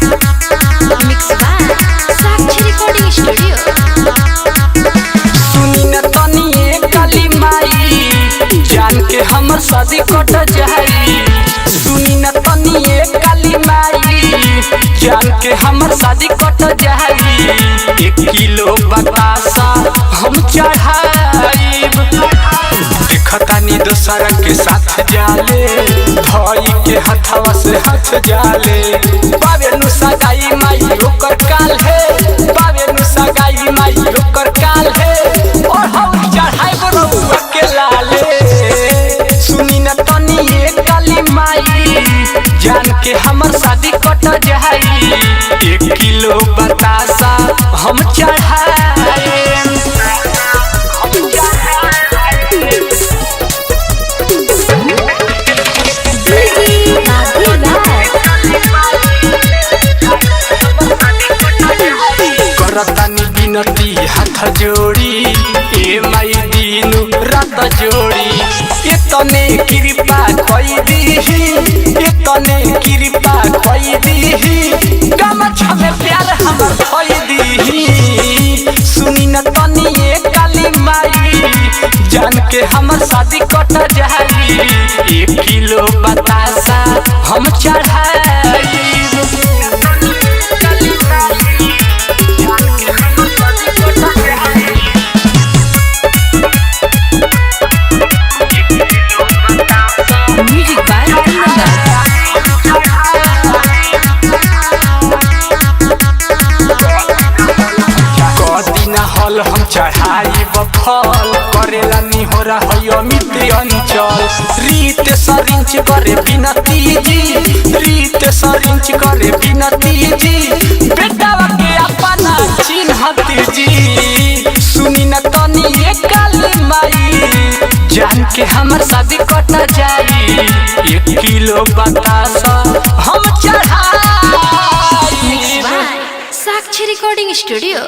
Mix by Sakshi recording studio. सुनी न तनी काली माई जान के हमर शादी कट जाई। सुनी न तनी काली माई जान के हमर शादी कट जाई। 1 किलो बतासा हम चढ़ाईब। देखतानी दोसरा के साथ जाले भाई के हथवा से हाथ जाले। बाबे नु सगाई माई ओकर काल है। बाबे नु सगाई माई ओकर काल है। और हम चढ़ाई बरौआ के लाले। सुनी न तनी काली माई जान के हमर शादी कट जाई। 1 किलो बतासा हम चढ़ाई। करतानी बिनती हाथ जोड़ी ए माई दिनु रात जोड़ी। एतने कृपा कई दीही एतने कृपा कई दीही। गमछा में प्यार हमर खोई दीही। सुनी न तनी काली माई जान के हमर शादी कट जाई। 1 किलो बतासा हम चढ़ाई। म्यूजिक बाय कदिना हल हम चढ़ाई बफल करेला निहोरा है अमित अंचल। रीत सरिंच करे बिनती जी रीत सरिंच करे बिनती जी। बेटावा के अपना चिन्हती जी। सुनी न तनी काली माई जान के हमर शादी कट जाई। 1 किलो बतासा हम चढ़ाई। साक्षी रिकॉर्डिंग स्टूडियो।